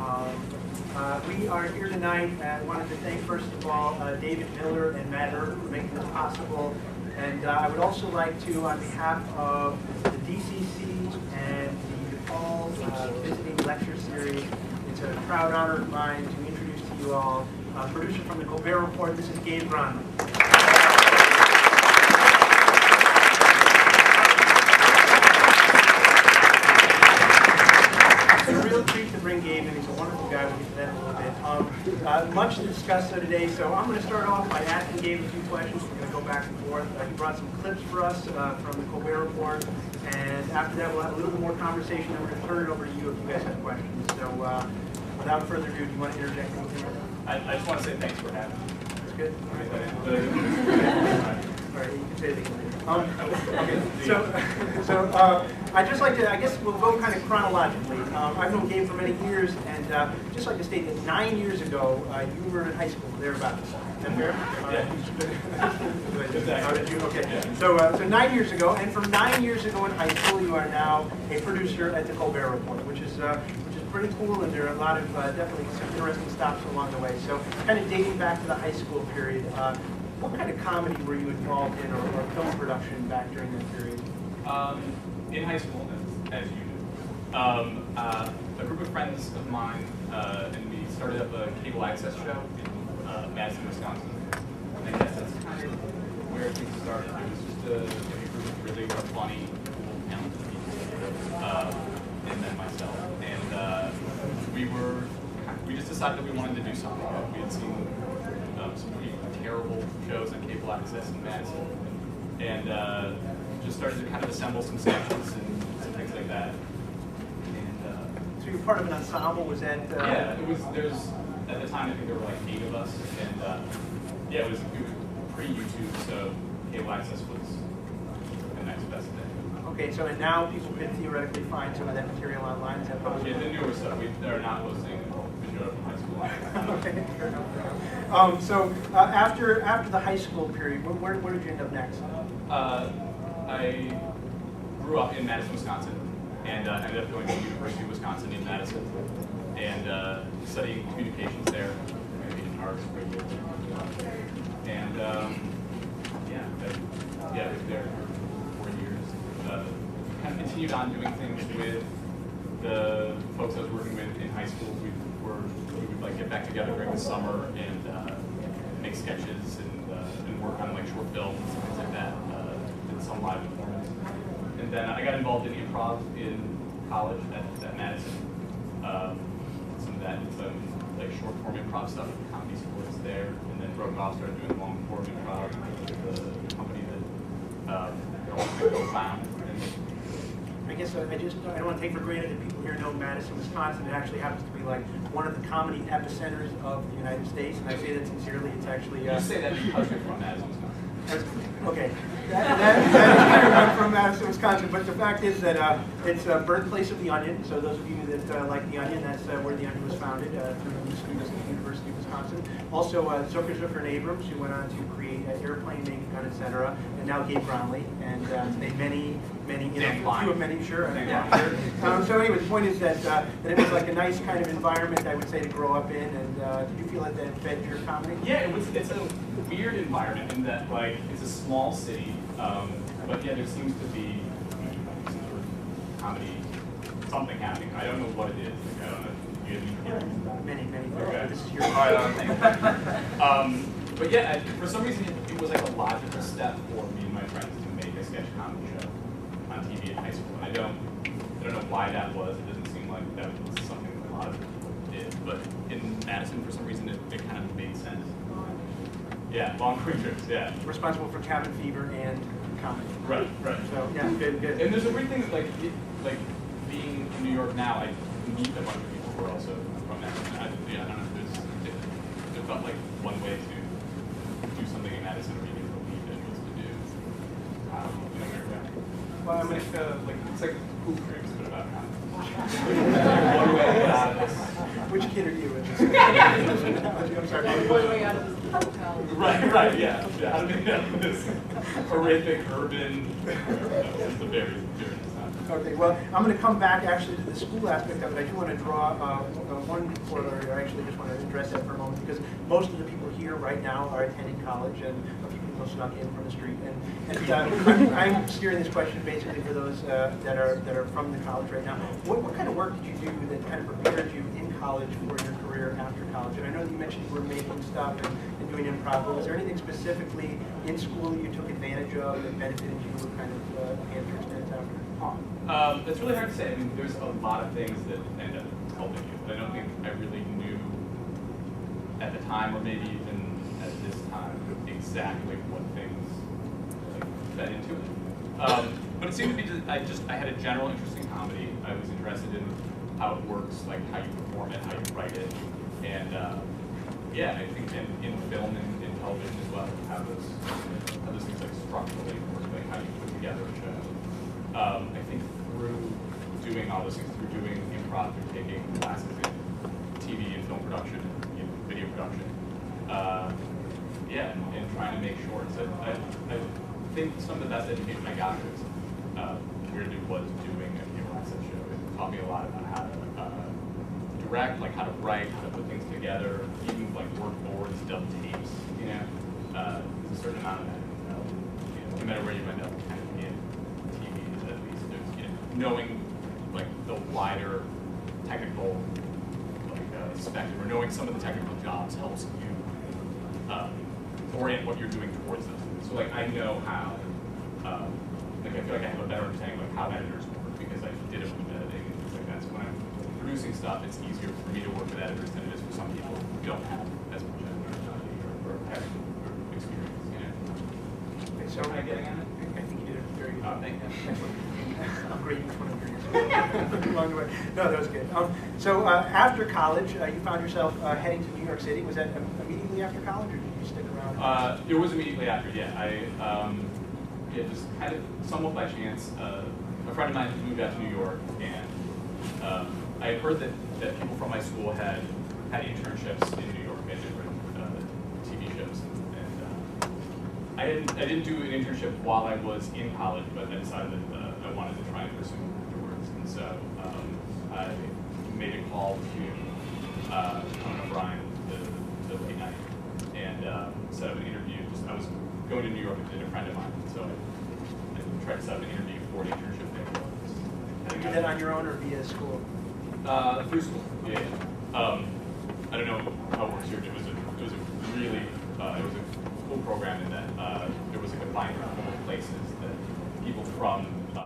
We are here tonight, and I wanted to thank, first of all, David Miller and Matt Herbert for making this possible. And I would also like to, on behalf of the DCC and the DePaul Visiting Lecture Series, it's a proud honor of mine to introduce to you all a producer from the Colbert Report. This is Gabe Gronli. Treat to bring Gabe in. He's a wonderful guy. We'll get to that in a little bit. Much to discuss today, so I'm going to start off by asking Gabe a few questions. We're going to go back and forth. He brought some clips for us from the Colbert Report, and after that we'll have a little bit more conversation, and we're going to turn it over to you if you guys have questions. So without further ado, do you want to interject anything? I just want to say thanks for having me. That's good. All right, you can say anything later. Okay, so I'd just like to, I guess we'll go kind of chronologically. I've known Gabe for many years, and just like to state that 9 years ago, you were in high school, thereabouts. Is that fair? Yeah. Okay. So 9 years ago, and from 9 years ago in high school, you are now a producer at the Colbert Report, which is pretty cool, and there are a lot of definitely some interesting stops along the way. So kind of dating back to the high school period, what kind of comedy were you involved in, or film production back during that period? In high school, as you do, a group of friends of mine and we started up a cable access show in Madison, Wisconsin. And I guess that's kind of where things started. It was just a group of really funny, cool, talented people, and then myself. And we just decided that we wanted to do something. We had seen some pretty terrible shows on cable access in Madison, and just started to kind of assemble some sketches and some things like that. And so you're part of an ensemble. Was that? Yeah, it was. There's at the time I think there were like 8 of us, and yeah, it was pre-YouTube, so cable access was the next best thing. Okay, so and now people can theoretically find some of that material online. Is that possible? Yeah, the newer stuff. They're not posting video from high school. Okay, fair enough. So after the high school period, where did you end up next? I grew up in Madison, Wisconsin, and ended up going to the University of Wisconsin in Madison, and studying communications there, maybe in arts for a year. And I was there for 4 years. Kind of continued on doing things with the folks I was working with in high school. We would like get back together during the summer and make sketches and work on like short films and things like that. Did some live performance, and then I got involved in improv in college at Madison. Some of that, some like short form improv stuff with comedy sports there, and then broke off, started doing long form improv with the company that I found. I guess I don't want to take for granted that people here know Madison, Wisconsin. It actually happens to be like one of the comedy epicenters of the United States, and I say that sincerely. It's actually You say that because you're from Madison, Wisconsin. Okay, that is true. I'm from Madison, Wisconsin, but the fact is that it's a birthplace of the Onion. So those of you that like the Onion, that's where the Onion was founded, through the students at the University of Wisconsin. Also, Zucker and Abrams, who went on to create Airplane, Naked Gun, etc., and now Gabe Gronli, and today many, few of many, sure. So anyway, the point is that it was like a nice kind of environment, I would say, to grow up in. And did you feel like that fed your comedy? Yeah, it's a weird environment in that like it's a small city, but yeah, there seems to be some sort of comedy, something happening. I don't know what it is. Like, I don't know. Do you have any Many. Okay. This is your. But yeah, for some reason it was like a logical step for me and my friends to make a sketch comedy show on TV in high school. And I don't know why that was. It doesn't seem like that was something that a lot of people did. But in Madison, for some reason, it kind of made sense. Yeah, long creatures, yeah. Responsible for cabin fever and comedy. Right. So yeah, good. And there's a weird thing that like being in New York now, I meet a bunch of people who are also from Madison. I don't know if there felt like one way to do something in Madison or maybe what we did was to do. Well, I'm it's like Cool Creeps, but about comedy. One way to get out of this. Which kid are you in? I'm sorry. One way out of this hotel. Right, yeah. How to make out of this horrific urban. It's a very nice time. Okay, well, I'm going to come back actually to the school aspect of it. I do want to draw one corollary. I actually just want to address that for a moment because most of the people here right now are attending college and a few people snuck in from the street. And I'm steering this question basically for those that are from the college right now. What kind of work did you do that kind of prepared you in college for your career after college? And I know that you mentioned you were making stuff and doing improv, but was there anything specifically in school that you took advantage of that benefited you with kind of enhanced your experience after? It's really hard to say. I mean, there's a lot of things that end up helping you, but I don't think I really knew at the time, or maybe even at this time, exactly what things like, fed into it. But it seemed to be just I had a general interest in comedy. I was interested in how it works, like how you perform it, how you write it, and yeah, I think in film and in television as well, how those things like structurally work, like how you put together a show. I think through doing all those things, through doing improv, through taking classes in TV and film production, and video production, yeah, and trying to make shorts. I think some of the best education I got weirdly was doing a cable access show. It taught me a lot about how to direct, like how to write, how to put things together, even like work boards, dub tapes. You know, there's a certain amount of that. No matter where you end up, kind of in TV, at least there's knowing like the wider technical like spectrum, or knowing some of the technical jobs helps you orient what you're doing towards them. So like I know how, like I feel like I have a better understanding of like how editors work because I did it with editing and things like that. So when I'm producing stuff, it's easier for me to work with editors than it is for some people who don't have as much editing or having experience. You know. Okay, so am I getting at it? I think you did a very good. Thank you. I'm grading each one of your answers along the way. No, that was good. So after college, you found yourself heading to New York City. Was that immediately after college, or did you stick around? It was immediately after. Yeah, it was kind of somewhat by chance. A friend of mine moved out to New York, and I had heard that people from my school had internships in New York at different TV shows. I didn't do an internship while I was in college, but I decided that I wanted to try and pursue it afterwards. And so I made a call to Conan O'Brien, the late night, and set up an interview. I was going to New York with a friend of mine, so I tried to set up an interview for the internship there. Did you do that on your own or via school? Through school, yeah. I don't know how it works here. It was a really it was a cool program in that there was like a binder of places that people from